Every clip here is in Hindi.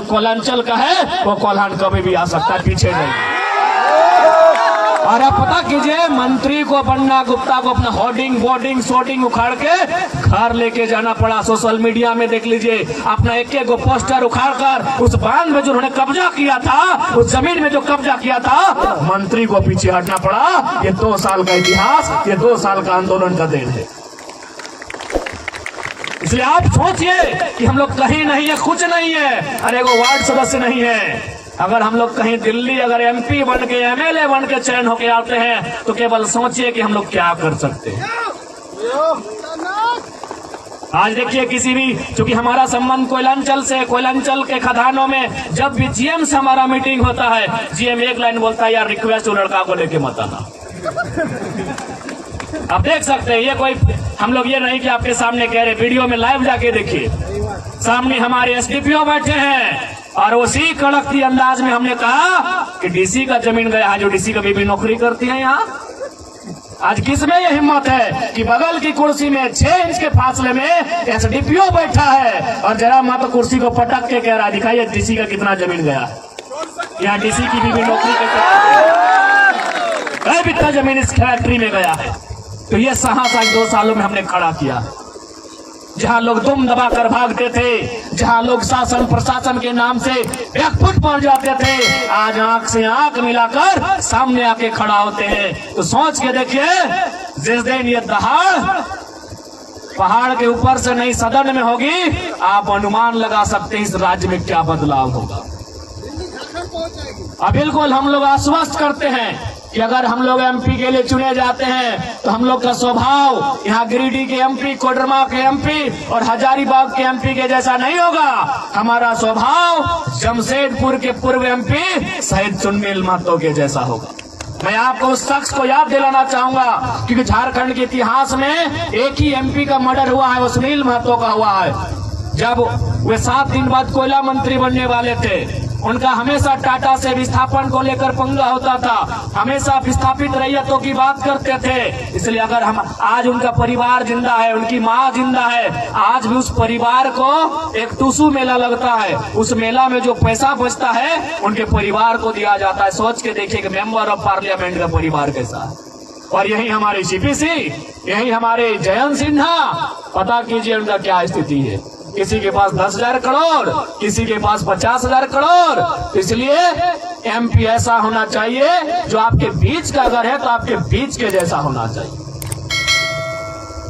कोलांचल का है वो कोल्हान कभी भी आ सकता है, पीछे नहीं। और अब पता कीजिए, मंत्री को बन्ना गुप्ता को अपना होर्डिंग बोर्डिंग शोर्डिंग उखाड़ के घर लेके जाना पड़ा। सोशल मीडिया में देख लीजिए, अपना एक एक पोस्टर उखाड़ कर उस बांध में जो उन्होंने कब्जा किया था, उस जमीन में जो कब्जा किया था, मंत्री को पीछे हटना पड़ा। ये 2 साल का इतिहास, ये 2 साल का आंदोलन का देन है। इसलिए आप सोचिए कि हम लोग कहीं नहीं है, कुछ नहीं है, अरे वो वार्ड सदस्य नहीं है। अगर हम लोग कहीं दिल्ली अगर एमपी बन के एमएलए बन के चयन होके आते हैं तो केवल सोचिए कि हम लोग क्या कर सकते हैं। आज देखिए, किसी भी, चूंकि हमारा संबंध कोयलांचल से, कोयलांचल के खदानों में जब भी जीएम से हमारा मीटिंग होता है, जीएम एक लाइन बोलता है, यार रिक्वेस्ट, वो लड़का को लेके मत आना। आप देख सकते हैं, ये कोई हम लोग ये नहीं कि आपके सामने कह रहे, वीडियो में लाइव जाके देखिए, सामने हमारे एसडीपीओ बैठे हैं और उसी कड़कती अंदाज में हमने कहा कि डीसी का जमीन गया है, जो डीसी कभी भी नौकरी करती है यहाँ। आज किसमें ये हिम्मत है कि बगल की कुर्सी में 6 इंच के फासले में एसडीपीओ बैठा है और जरा मत कुर्सी को पटक के कह रहा, दिखाइए डीसी का कितना जमीन गया है, यहाँ डीसी की भी नौकरी कई बित्ता जमीन इस फैक्ट्री में गया है। तो ये साहस आज 2 सालों में हमने खड़ा किया। जहां लोग दुम दबा कर भागते थे, जहां लोग शासन प्रशासन के नाम से बैकफुट पड़ जाते थे, आज आंख से आंख मिलाकर सामने आके खड़ा होते हैं। तो सोच के देखिए, जिस दिन ये दहाड़ पहाड़ के ऊपर से नहीं सदन में होगी, आप अनुमान लगा सकते हैं इस राज्य में क्या बदलाव होगा। अब बिल्कुल हम लोग आश्वस्त करते हैं कि अगर हम लोग एमपी के लिए चुने जाते हैं तो हम लोग का स्वभाव यहाँ गिरिडीह के एमपी, कोडरमा के एमपी और हजारीबाग के एमपी के जैसा नहीं होगा। हमारा स्वभाव जमशेदपुर के पूर्व एमपी शहीद सुनील महतो के जैसा होगा। मैं आपको उस शख्स को याद दिलाना चाहूंगा, क्योंकि झारखंड के इतिहास में एक ही एमपी का मर्डर हुआ है, वो सुनील महतो का हुआ है। जब वे 7 दिन बाद कोयला मंत्री बनने वाले थे, उनका हमेशा टाटा से विस्थापन को लेकर पंगा होता था, हमेशा विस्थापित रैयतों की बात करते थे। इसलिए अगर हम आज, उनका परिवार जिंदा है, उनकी माँ जिंदा है, आज भी उस परिवार को एक टूसू मेला लगता है, उस मेला में जो पैसा बचता है उनके परिवार को दिया जाता है। सोच के देखिए कि मेंबर ऑफ पार्लियामेंट का परिवार कैसा है। और यही हमारे सीपीसी, यही हमारे जयंत सिन्हा, पता कीजिए उनका क्या स्थिति है। किसी के पास 10,000 करोड़, किसी के पास 50,000 करोड़। इसलिए एमपी ऐसा होना चाहिए जो आपके बीच का अगर है तो आपके बीच के जैसा होना चाहिए।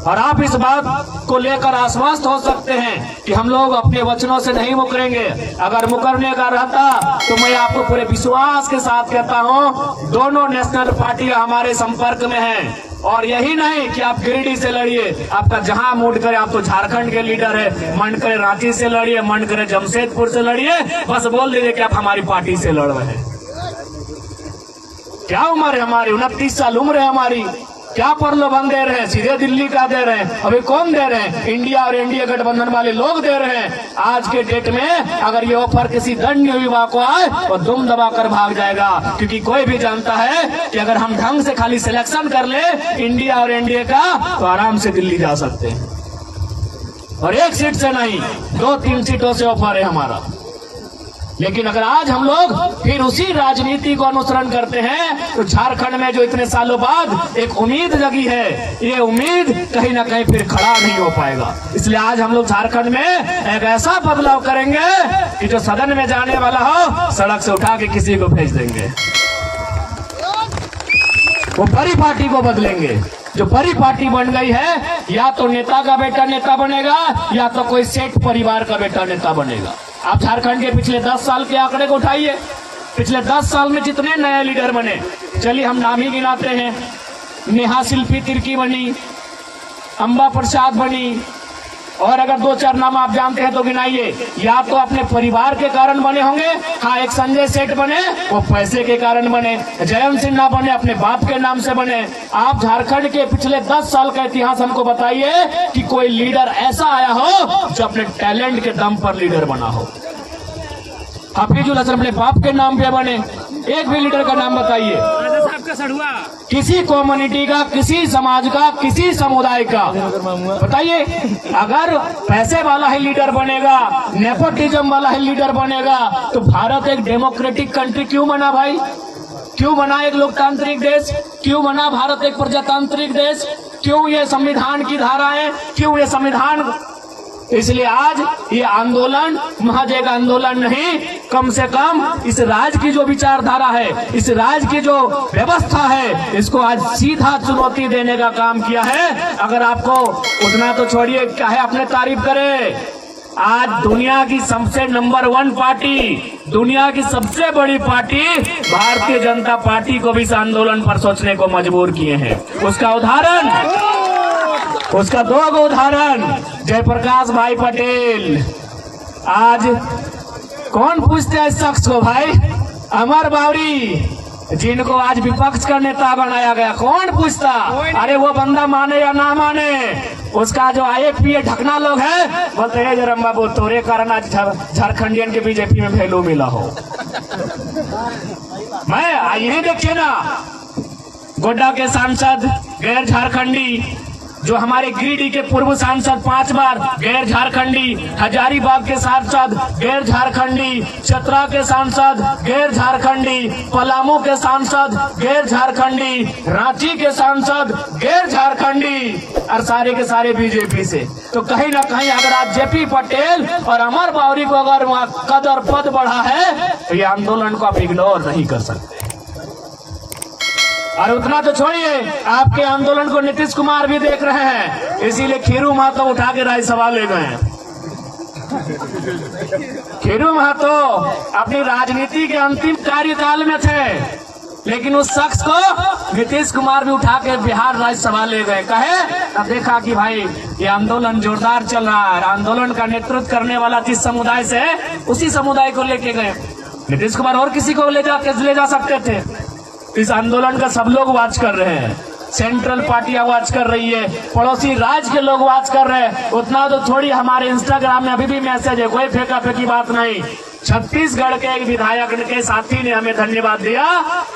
और आप इस बात को लेकर आश्वस्त हो सकते हैं कि हम लोग अपने वचनों से नहीं मुकरेंगे। अगर मुकरने का रहता तो मैं आपको पूरे विश्वास के साथ कहता हूं, दोनों नेशनल पार्टियां हमारे संपर्क में हैं। और यही नहीं कि आप गिरिडीह से लड़िए, आपका जहां मूड करे, आप तो झारखंड के लीडर है, मन करे रांची से लड़िए, मन करे जमशेदपुर से लड़िए, बस बोल दीजिए कि आप हमारी पार्टी से लड़ रहे हैं। क्या उम्र है हमारी, 29 साल उम्र है हमारी, क्या प्रलोभन दे रहे हैं, सीधे दिल्ली का दे रहे हैं। अभी कौन दे रहे हैं? इंडिया और एनडीए गठबंधन वाले लोग दे रहे हैं। आज के डेट में अगर ये ऑफर किसी दंड युवा को आए तो दुम दबा कर भाग जाएगा, क्योंकि कोई भी जानता है कि अगर हम ढंग से खाली सिलेक्शन कर ले इंडिया और एनडीए का तो आराम से दिल्ली जा सकते हैं। और 1 सीट से नहीं, 2-3 सीटों से ऑफर है हमारा। लेकिन अगर आज हम लोग फिर उसी राजनीति को अनुसरण करते हैं तो झारखंड में जो इतने सालों बाद एक उम्मीद जगी है, ये उम्मीद कहीं ना कहीं फिर खड़ा नहीं हो पाएगा। इसलिए आज हम लोग झारखंड में एक ऐसा बदलाव करेंगे कि जो सदन में जाने वाला हो सड़क से उठा के किसी को भेज देंगे, वो बड़ी पार्टी को बदलेंगे। जो बड़ी पार्टी बन गई है, या तो नेता का बेटा नेता बनेगा या तो कोई सेठ परिवार का बेटा नेता बनेगा। आप झारखंड के पिछले 10 साल के आंकड़े को उठाइए, पिछले 10 साल में जितने नए लीडर बने, चलिए हम नाम ही गिनाते हैं। नेहा शिल्पी तिर्की बनी, अंबा प्रसाद बनी, और अगर 2-4 नाम आप जानते हैं तो गिनाइए। या तो अपने परिवार के कारण बने होंगे, हाँ, एक संजय सेठ बने, वो पैसे के कारण बने। जयंत सिन्हा बने, अपने बाप के नाम से बने। आप झारखंड के पिछले 10 साल का इतिहास हमको बताइए कि कोई लीडर ऐसा आया हो जो अपने टैलेंट के दम पर लीडर बना हो। हफीजुल हसन अपने बाप के नाम पे बने, एक भी लीडर का नाम बताइए। किसी कम्युनिटी का, किसी समाज का, किसी समुदाय का। बताइए, अगर पैसे वाला ही लीडर बनेगा, नेपोटिज्म वाला ही लीडर बनेगा, तो भारत एक डेमोक्रेटिक कंट्री क्यों बना भाई? क्यों बना एक लोकतांत्रिक देश? क्यों बना भारत एक प्रजातांत्रिक देश? क्यों ये संविधान की धाराएं, क्यों ये संविधान? इसलिए आज ये आंदोलन महज एक आंदोलन नहीं, कम से कम इस राज्य की जो विचारधारा है, इस राज्य की जो व्यवस्था है, इसको आज सीधा चुनौती देने का काम किया है। अगर आपको उतना तो छोड़िए, क्या है अपने तारीफ करे। आज दुनिया की सबसे नंबर 1 पार्टी, दुनिया की सबसे बड़ी पार्टी भारतीय जनता पार्टी को भी इस आंदोलन पर सोचने को मजबूर किए हैं। उसका उदाहरण, उसका 2 उदाहरण, जयप्रकाश भाई पटेल। आज कौन पूछते हैं इस शख्स को भाई? अमर बावरी, जिनको आज विपक्ष का नेता बनाया गया, कौन पूछता? अरे वो बंदा माने या ना माने, उसका जो IAPA ढकना लोग है, बोलते हैं जरम बाबू तोरे कारण आज झारखंडियन के बीजेपी में वैल्यू मिला हो। मैं यही देखिए ना, गोड्डा के सांसद गैर झारखंडी, जो हमारे गिरिडीह के पूर्व सांसद 5 बार गैर झारखंडी, हजारीबाग के सांसद गैर झारखंडी, चतरा के सांसद गैर झारखंडी, पलामू के सांसद गैर झारखंडी, रांची के सांसद गैर झारखंडी, और सारे के सारे बीजेपी से। तो कहीं ना कहीं अगर आज जेपी पटेल और अमर बावरी को अगर वहाँ कद और पद बढ़ा है, तो ये आंदोलन को आप इग्नोर नहीं कर सकते। और उतना तो छोड़िए, आपके आंदोलन को नीतीश कुमार भी देख रहे हैं, इसीलिए खीरू महतो उठा के राज्यसभा ले गए। खीरू महतो अपनी राजनीति के अंतिम कार्यकाल में थे, लेकिन उस शख्स को नीतीश कुमार भी उठा के बिहार राज्यसभा ले गए। कहे अब देखा कि भाई ये आंदोलन जोरदार चल रहा है, आंदोलन का नेतृत्व करने वाला जिस समुदाय से है, उसी समुदाय को लेके गए। नीतीश कुमार और किसी को ले जा सकते थे। इस आंदोलन का सब लोग वाच कर रहे हैं, सेंट्रल पार्टियां वाच कर रही है, पड़ोसी राज्य के लोग वाच कर रहे हैं। उतना तो थोड़ी, हमारे इंस्टाग्राम में अभी भी मैसेज है, कोई फेंका फेंकी बात नहीं। छत्तीसगढ़ के एक विधायक के साथी ने हमें धन्यवाद दिया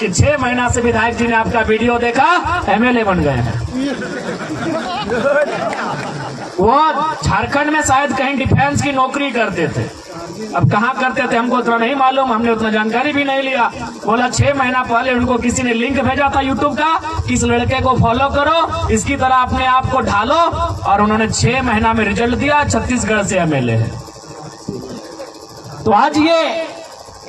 कि 6 महीना से विधायक जी ने आपका वीडियो देखा, MLA बन गए हैं। वो झारखंड में शायद कहीं डिफेंस की नौकरी करते थे, अब कहाँ करते थे हमको उतना नहीं मालूम, हमने उतना जानकारी भी नहीं लिया। बोला 6 महीना पहले उनको किसी ने लिंक भेजा था यूट्यूब का, किस लड़के को फॉलो करो, इसकी तरह अपने आप को ढालो, और उन्होंने 6 महीना में रिजल्ट दिया, छत्तीसगढ़ से MLA है। तो आज ये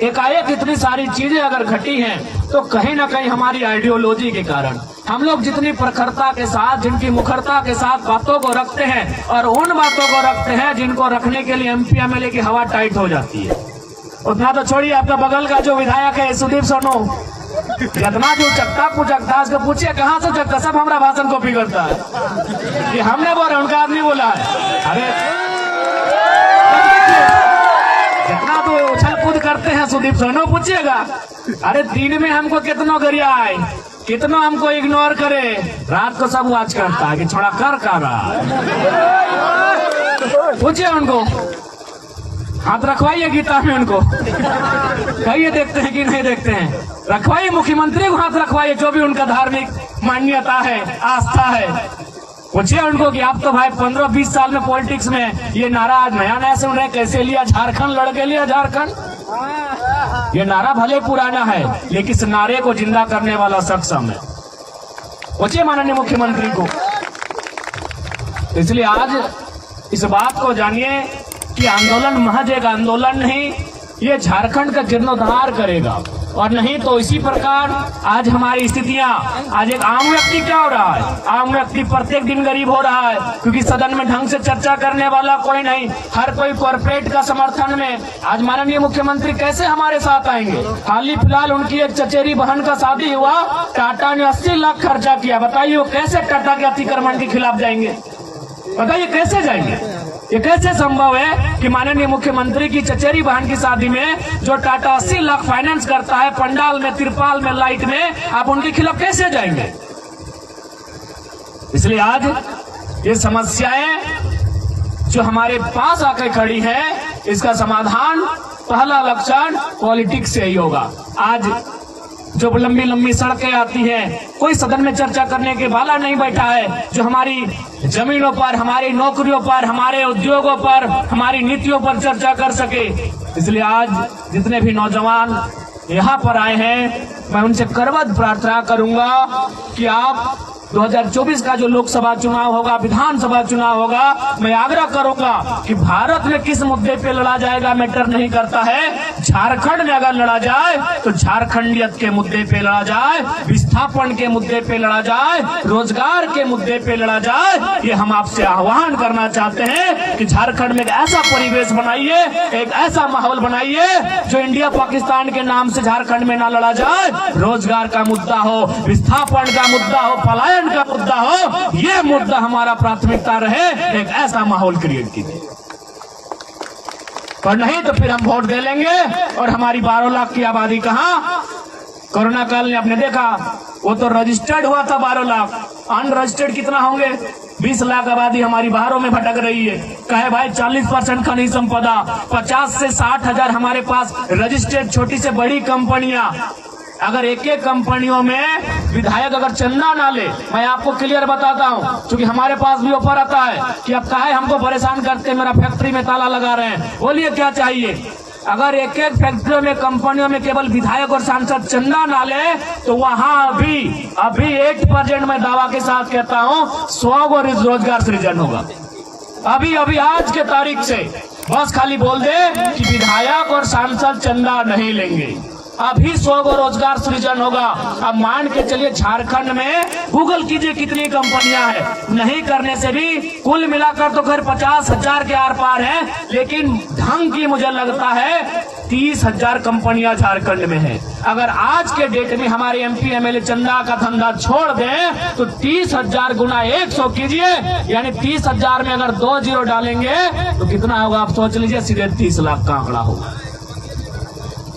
एकाएक इतनी सारी चीजें अगर घटी हैं, तो कहीं ना कहीं हमारी आइडियोलॉजी के कारण हम लोग जितनी प्रखरता के साथ, जिनकी मुखरता के साथ बातों को रखते हैं, और उन बातों को रखते हैं जिनको रखने के लिए MP MLA की हवा टाइट हो जाती है। उतना तो छोड़िए, आपका बगल का जो विधायक है सुदीप सोनू, जितना जो चकता पुचकता, उसको पूछिए कहाँ से चकता, सब हमारा भाषण कॉपी करता है। ये हमने बोला, उनका आदमी बोला है। अरे जितना तो उछल कूद करते हैं सुदीप सोनू, पूछिएगा। अरे दिन में हमको कितना गरिया आए, कितना हमको इग्नोर करे, रात को सब वाच करता है कि छोड़ा कर रहा। पूछिए उनको, हाथ रखवाइए गीता में उनको, कहिए देखते हैं कि नहीं देखते हैं। रखवाइए, मुख्यमंत्री को हाथ रखवाइए, जो भी उनका धार्मिक मान्यता है, आस्था है। पूछिए उनको कि आप तो भाई 15-20 साल में पॉलिटिक्स में ये नारा आज नया नया सुन रहे, कैसे लिया झारखंड, लड़के लिया झारखंड। ये नारा भले पुराना है, लेकिन इस नारे को जिंदा करने वाला शख्स हमें। पूछिए माननीय मुख्यमंत्री को। इसलिए आज इस बात को जानिए कि आंदोलन महज एक आंदोलन नहीं, ये झारखंड का जीर्णोद्धार करेगा। और नहीं तो इसी प्रकार आज हमारी स्थितियां, आज एक आम व्यक्ति क्या हो रहा है, आम व्यक्ति प्रत्येक दिन गरीब हो रहा है, क्योंकि सदन में ढंग से चर्चा करने वाला कोई नहीं, हर कोई कॉर्पोरेट का समर्थन में। आज माननीय मुख्यमंत्री कैसे हमारे साथ आएंगे? हाल ही फिलहाल उनकी एक चचेरी बहन का शादी हुआ, टाटा ने 80 लाख खर्चा किया। बताइए वो कैसे टाटा के अतिक्रमण के खिलाफ जाएंगे? बताइए कैसे जाएंगे? ये कैसे संभव है कि माननीय मुख्यमंत्री की चचेरी बहन की शादी में जो टाटा 80 लाख फाइनेंस करता है, पंडाल में, तिरपाल में, लाइट में, आप उनके खिलाफ कैसे जाएंगे? इसलिए आज ये समस्याएं जो हमारे पास आकर खड़ी है, इसका समाधान पहला लक्षण पॉलिटिक्स से ही होगा। आज जो लंबी लंबी सड़कें आती हैं, कोई सदन में चर्चा करने के वाला नहीं बैठा है जो हमारी जमीनों पर, हमारी नौकरियों पर, हमारे उद्योगों पर, हमारी नीतियों पर चर्चा कर सके। इसलिए आज जितने भी नौजवान यहाँ पर आए हैं, मैं उनसे करबद्ध प्रार्थना करूंगा कि आप 2024 का जो लोकसभा चुनाव होगा, विधानसभा चुनाव होगा, मैं आग्रह करूंगा कि भारत में किस मुद्दे पे लड़ा जाएगा मैटर नहीं करता है। झारखंड में अगर लड़ा जाए तो झारखंडियत के मुद्दे पे लड़ा जाए, विस्थापन के मुद्दे पे लड़ा जाए, रोजगार के मुद्दे पे लड़ा जाए। ये हम आपसे आह्वान करना चाहते हैं कि झारखंड में एक ऐसा परिवेश बनाइए, एक ऐसा माहौल बनाइए जो इंडिया पाकिस्तान के नाम से झारखंड में ना लड़ा जाए। रोजगार का मुद्दा हो, विस्थापन का मुद्दा हो, पलायन का मुद्दा हो, ये मुद्दा हमारा प्राथमिकता रहे। एक ऐसा माहौल क्रिएट कीजिए, पर नहीं तो फिर हम वोट दे लेंगे और हमारी 12 लाख की आबादी कहाँ। कोरोना काल में आपने देखा, वो तो रजिस्टर्ड हुआ था 12 लाख, अनरजिस्टर्ड कितना होंगे? 20 लाख आबादी हमारी बाहरों में भटक रही है। कहे भाई 40% खनिज संपदा, 50 से 60 हजार हमारे पास रजिस्टर्ड छोटी से बड़ी कंपनियां। अगर एक एक कंपनियों में विधायक अगर चंदा ना ले, मैं आपको क्लियर बताता हूं, क्योंकि हमारे पास भी ऑफर आता है कि अब काहे हमको परेशान करते हैं, मेरा फैक्ट्री में ताला लगा रहे हैं, बोलिए क्या चाहिए। अगर एक एक फैक्ट्रियों में, कंपनियों में केवल विधायक और सांसद चंदा ना ले तो वहां अभी 8% मैं दावा के साथ कहता हूं 100 को रोजगार सृजन होगा। अभी आज के तारीख से बस खाली बोल दे कि विधायक और सांसद चंदा नहीं लेंगे, अभी 100 को रोजगार सृजन होगा। अब मान के चलिए झारखंड में गूगल कीजिए कितनी कंपनियां हैं, नहीं करने से भी कुल मिलाकर तो खैर 50,000 के आर पार है, लेकिन ढंग की मुझे लगता है 30,000 कंपनियां झारखंड में है। अगर आज के डेट में हमारे एमपी एमएलए चंदा का धंधा छोड़ दें तो 30,000 गुना 100 कीजिए, यानी 30,000 में अगर 2 जीरो डालेंगे तो कितना होगा आप सोच लीजिए, सीधे 30 लाख का आंकड़ा होगा,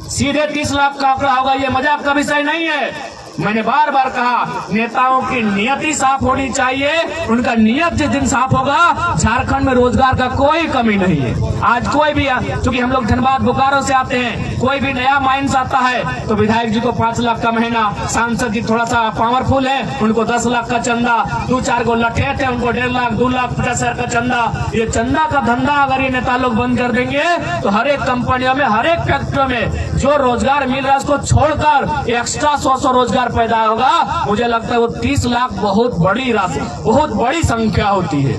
सीधे 30 लाख का आंकड़ा होगा। ये मजाक का विषय नहीं है। मैंने बार बार कहा, नेताओं की नियति साफ होनी चाहिए। उनका नियत जिस दिन साफ होगा, झारखंड में रोजगार का कोई कमी नहीं है। आज कोई भी, क्योंकि हम लोग धनबाद बोकारो से आते हैं, कोई भी नया माइंस आता है तो विधायक जी को 5 लाख का महीना, सांसद जी थोड़ा सा पावरफुल है उनको 10 लाख का चंदा, 2-4 को लठेठ है उनको 1.5 लाख, 2 लाख 50 हजार का चंदा। ये चंदा का धंधा अगर ये नेता लोग बंद कर देंगे तो हर एक कंपनियों में, हर एक फैक्ट्रियों में जो रोजगार मिल रहा है उसको छोड़कर एक्स्ट्रा 100 रोजगार पैदा होगा। मुझे लगता है वो 30 लाख बहुत बड़ी राशि, बहुत बड़ी संख्या होती है,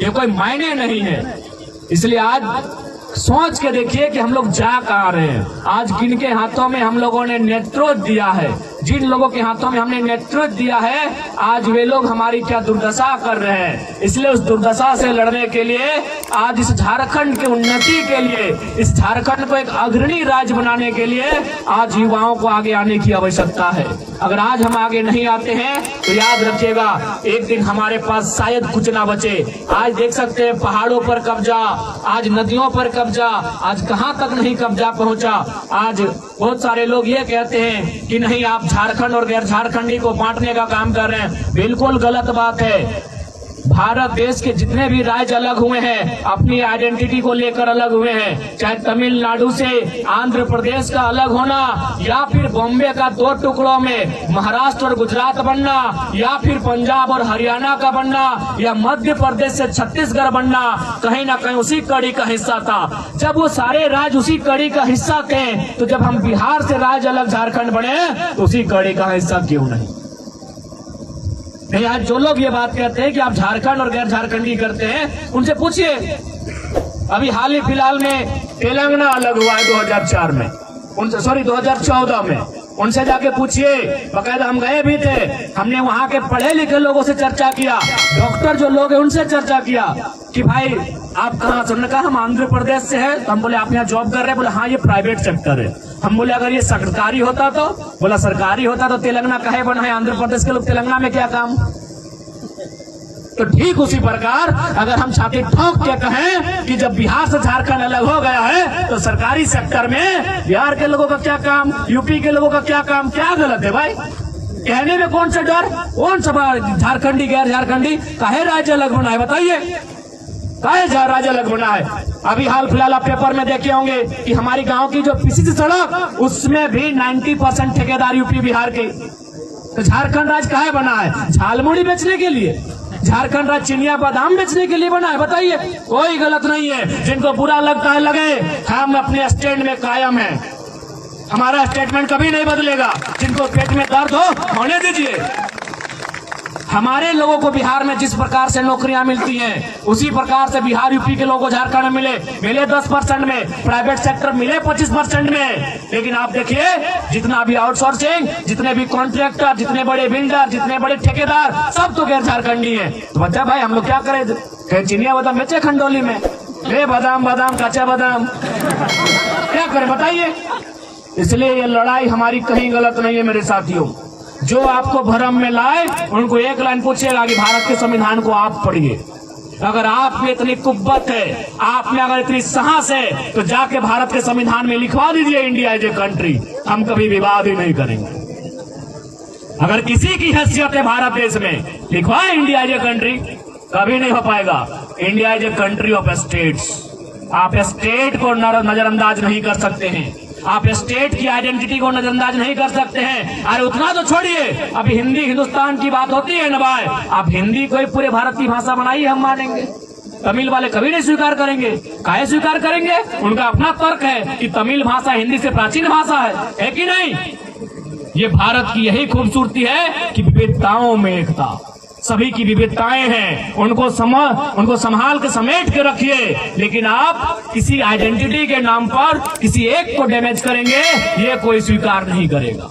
ये कोई मायने नहीं है। इसलिए आज सोच के देखिए कि हम लोग जा कहाँ रहे हैं। आज किनके हाथों में हम लोगों ने नेतृत्व दिया है, जिन लोगों के हाथों में हमने नेतृत्व दिया है, आज वे लोग हमारी क्या दुर्दशा कर रहे हैं। इसलिए उस दुर्दशा से लड़ने के लिए, आज इस झारखंड की उन्नति के लिए, इस झारखंड को एक अग्रणी राज्य बनाने के लिए आज युवाओं को आगे आने की आवश्यकता है। अगर आज हम आगे नहीं आते हैं तो याद रखिएगा, एक दिन हमारे पास शायद कुछ ना बचे। आज देख सकते हैं पहाड़ों पर कब्जा, आज नदियों पर कब्जा, आज कहां तक नहीं कब्जा पहुंचा। आज बहुत सारे लोग ये कहते हैं कि नहीं आप झारखंड और गैर झारखंडी को बांटने का काम कर रहे हैं, बिल्कुल गलत बात है। भारत देश के जितने भी राज्य अलग हुए हैं, अपनी आइडेंटिटी को लेकर अलग हुए हैं, चाहे तमिलनाडु से आंध्र प्रदेश का अलग होना, या फिर बॉम्बे का 2 टुकड़ों में महाराष्ट्र और गुजरात बनना, या फिर पंजाब और हरियाणा का बनना, या मध्य प्रदेश से छत्तीसगढ़ बनना, कहीं ना कहीं उसी कड़ी का हिस्सा था। जब वो सारे राज्य उसी कड़ी का हिस्सा थे, तो जब हम बिहार से राज्य अलग झारखंड बने तो उसी कड़ी का हिस्सा क्यों नहीं। आज जो लोग ये बात कहते हैं कि आप झारखंड और गैर झारखंडी करते हैं, उनसे पूछिए। अभी हाल ही फिलहाल में तेलंगाना अलग हुआ है 2004 में, उनसे 2014 में, उनसे जाके पूछिए। बकायदा हम गए भी थे, हमने वहाँ के पढ़े लिखे लोगों से चर्चा किया, डॉक्टर जो लोग हैं उनसे चर्चा किया कि भाई आप कहाँ से। उन्होंने कहा हम आंध्र प्रदेश से हैं। तो हम बोले आप यहाँ जॉब कर रहे हैं? बोले हाँ ये प्राइवेट सेक्टर है। हम बोले अगर ये सरकारी होता तो? बोला सरकारी होता तो तेलंगाना काहे बना है, आंध्र प्रदेश के लोग तेलंगाना में क्या काम। तो ठीक उसी प्रकार अगर हम छाती ठोक के कहें कि जब बिहार से झारखंड अलग हो गया है तो सरकारी सेक्टर में बिहार के लोगों का क्या काम, यूपी के लोगों का क्या काम, क्या गलत है भाई? कहने में कौन सा डर, कौन सा झारखंडी गैर झारखंडी काहे राज्य अलग बना है बताइए, काहे राज्य अलग बना है। अभी हाल फिलहाल आप पेपर में देखे होंगे कि हमारी गांव की जो पीसीसी सड़क, उसमें भी 90% ठेकेदार यूपी बिहार के। तो झारखंड राज्य काहे बना है? झालमुड़ी बेचने के लिए? झारखंड राज्य चिनिया बादाम बेचने के लिए बना है? बताइए। कोई गलत नहीं है। जिनको बुरा लगता है लगे, हम अपने स्टैंड में कायम हैं। हमारा स्टेटमेंट कभी नहीं बदलेगा। जिनको पेट में दर्द हो होने दीजिए। हमारे लोगों को बिहार में जिस प्रकार से नौकरियां मिलती हैं, उसी प्रकार से बिहार यूपी के लोगों को झारखंड में मिले 10% में, प्राइवेट सेक्टर मिले 25% में। लेकिन आप देखिए, जितना भी आउटसोर्सिंग, जितने भी कॉन्ट्रैक्टर, जितने बड़े बिल्डर, जितने बड़े ठेकेदार, सब तो गैर झारखंडी है। तो बच्चा भाई, हम लोग क्या करें? चिनिया बादाम बेचे खंडोली में, बादाम कच्चा बादाम, क्या करें बताइए? इसलिए ये लड़ाई हमारी कहीं गलत नहीं है मेरे साथियों। जो आपको भरम में लाए, उनको एक लाइन पूछेगा कि भारत के संविधान को आप पढ़िए। अगर आप में इतनी कुव्वत है, आप में अगर इतनी साहस है, तो जाके भारत के संविधान में लिखवा दीजिए इंडिया इज ए कंट्री। हम कभी विवाद ही नहीं करेंगे। अगर किसी की हैसियत है भारत देश में, लिखवाए इंडिया इज ए कंट्री। कभी नहीं हो पाएगा। India is a country of states. आप स्टेट को नजरअंदाज नहीं कर सकते हैं। आप स्टेट की आइडेंटिटी को नजरअंदाज नहीं कर सकते हैं। अरे उतना तो छोड़िए, अभी हिंदी हिंदुस्तान की बात होती है ना भाई, आप हिंदी को ही पूरे भारत की भाषा बनाई, हम मानेंगे। तमिल वाले कभी नहीं स्वीकार करेंगे। काहे स्वीकार करेंगे? उनका अपना तर्क है कि तमिल भाषा हिंदी से प्राचीन भाषा है कि नहीं? ये भारत की यही खूबसूरती है कि विविधताओं में एकता। सभी की विविधताएं हैं, उनको संभाल के समेट के रखिए। लेकिन आप किसी आइडेंटिटी के नाम पर किसी एक को डैमेज करेंगे, ये कोई स्वीकार नहीं करेगा।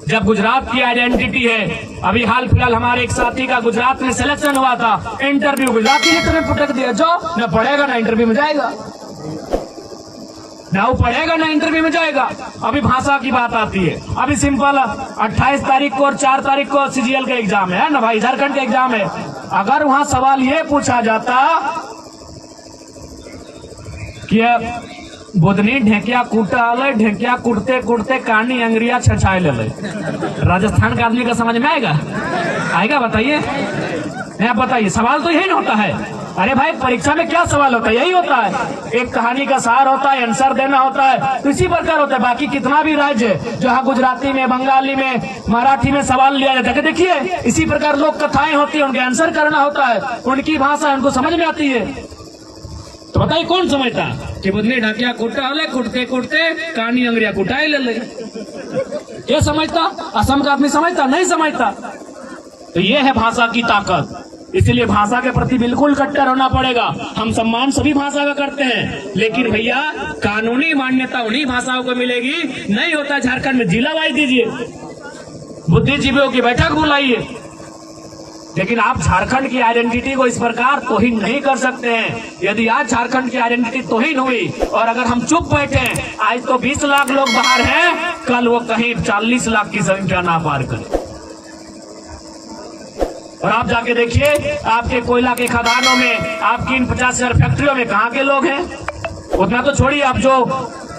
जब गुजरात की आइडेंटिटी है, अभी हाल फिलहाल हमारे एक साथी का गुजरात में सिलेक्शन हुआ था, इंटरव्यू गुजराती लिटर में पटक दिया। जो न पढ़ेगा ना इंटरव्यू में जाएगा, ना वो पढ़ेगा ना इंटरव्यू में जाएगा। अभी भाषा की बात आती है, अभी सिंपल 28 तारीख को और 4 तारीख को सीजीएल का एग्जाम है ना भाई, झारखंड का एग्जाम है। अगर वहां सवाल ये पूछा जाता कि बुधनी ढेकिया कूटा ले, ढेकिया कूटते कूटते कानी अंगरिया छछाए ले, राजस्थान का आदमी का समझ में आएगा? बताइए। नहीं, आप बताइए। सवाल तो यही ना होता है। अरे भाई, परीक्षा में क्या सवाल होता है? यही होता है। एक कहानी का सार होता है, आंसर देना होता है, तो इसी प्रकार होता है। बाकी कितना भी राज्य जो है, गुजराती में, बंगाली में, मराठी में सवाल लिया जाता है, देखिए इसी प्रकार लोक कथाएं होती है, उनके आंसर करना होता है। उनकी भाषा उनको समझ में आती है। तो बताइए कौन समझता कि बुधनी ढाकिया कुटा ले, कुटते कुटते कहानी अंगरिया कुटाई ले। ये समझता? असम का आदमी समझता? नहीं समझता। तो ये है भाषा की ताकत। इसलिए भाषा के प्रति बिल्कुल कट्टर होना पड़ेगा। हम सम्मान सभी भाषा का करते हैं, लेकिन भैया कानूनी मान्यता उन्हीं भाषाओं को मिलेगी। नहीं होता झारखंड में जिला वाइज दीजिए, बुद्धिजीवियों की बैठक बुलाइए, लेकिन आप झारखंड की आइडेंटिटी को इस प्रकार तौहीन नहीं कर सकते हैं। यदि आज झारखंड की आइडेंटिटी तौहीन हुई और अगर हम चुप बैठे, आज तो 20 लाख लोग बाहर हैं, कल वो कहीं 40 लाख की संख्या ना पार करें। और आप जाके देखिए, आपके कोयला के खदानों में, आपकी इन 50,000 फैक्ट्रियों में कहाँ के लोग हैं? उतना तो छोड़िए, आप जो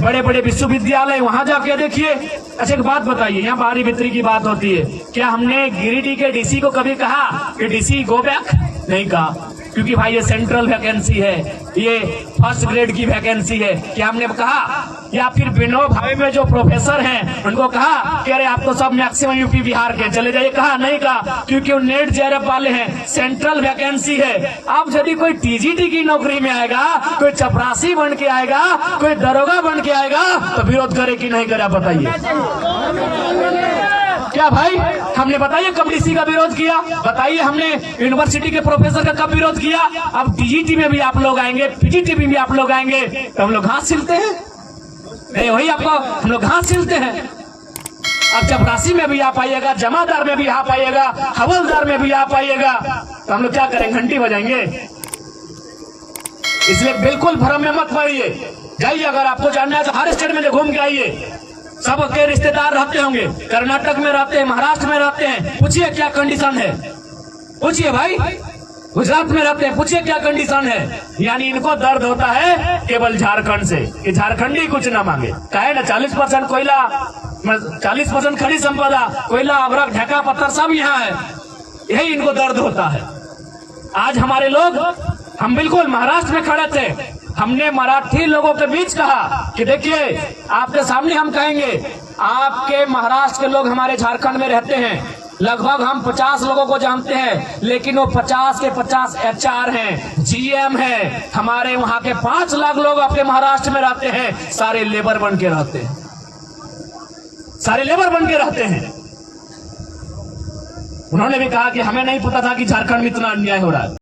बड़े बड़े विश्वविद्यालय वहां जाके देखिए। अच्छा एक बात बताइए, यहाँ बाहरी बिक्री की बात होती है, क्या हमने गिरिडीह के डीसी को कभी कहा कि डीसी गो बैक? नहीं कहा, क्योंकि भाई ये सेंट्रल वैकेंसी है, ये फर्स्ट ग्रेड की वैकेंसी है। क्या हमने कहा? या फिर विनोद भाई में जो प्रोफेसर हैं उनको कहा कि अरे आप तो सब मैक्सिमम यूपी बिहार के, चले जाइए? कहा? नहीं कहा, क्योंकि वो नेट जेआरएफ वाले हैं, सेंट्रल वैकेंसी है। अब यदि कोई टीजीटी की नौकरी में आएगा, कोई चपरासी बन के आएगा, कोई दरोगा बन के आएगा, तो विरोध करे कि नहीं करे? बताइए। क्या भाई हमने बताइए कब डीसी का विरोध किया? बताइए हमने यूनिवर्सिटी के प्रोफेसर का कब विरोध किया? अब डीजीटी में भी आप लोग आएंगे, पीजीटी में भी आप लोग आएंगे, तो हम लोग घास छिलते हैं? नहीं, वही आपको हम लोग घास छिलते हैं। अब चपरासी में भी आप आइएगा, जमादार में भी आप आइएगा, हवलदार में भी आप आइएगा, तो हम लोग क्या करेंगे? घंटी बजाएंगे। इसलिए बिल्कुल भ्रम में मत पड़िए। जाइए, अगर आपको जानना है तो हर स्टेट में घूम के आइए। सबके रिश्तेदार रहते होंगे, कर्नाटक में रहते हैं, महाराष्ट्र में रहते हैं, पूछिए क्या कंडीशन है? पूछिए भाई, गुजरात में रहते हैं, पूछिए क्या कंडीशन है? यानी इनको दर्द होता है केवल झारखंड से, कि झारखंडी कुछ ना मांगे। कहे ना 40% कोयला, 40% खड़ी संपदा, कोयला, अवरक, ढेका पत्थर सब यहाँ है, यही इनको दर्द होता है। आज हमारे लोग, हम बिल्कुल महाराष्ट्र में खड़े थे, हमने मराठी लोगों के बीच कहा कि देखिए, आपके सामने हम कहेंगे, आपके महाराष्ट्र के लोग हमारे झारखंड में रहते हैं, लगभग हम 50 लोगों को जानते हैं, लेकिन वो 50 के 50 HR हैं, GM हैं। हमारे वहां के 5 लाख लोग अपने महाराष्ट्र में रहते हैं, सारे लेबर बन के रहते हैं, सारे लेबर बन के रहते हैं। उन्होंने भी कहा कि हमें नहीं पता था कि झारखंड में इतना अन्याय हो रहा है।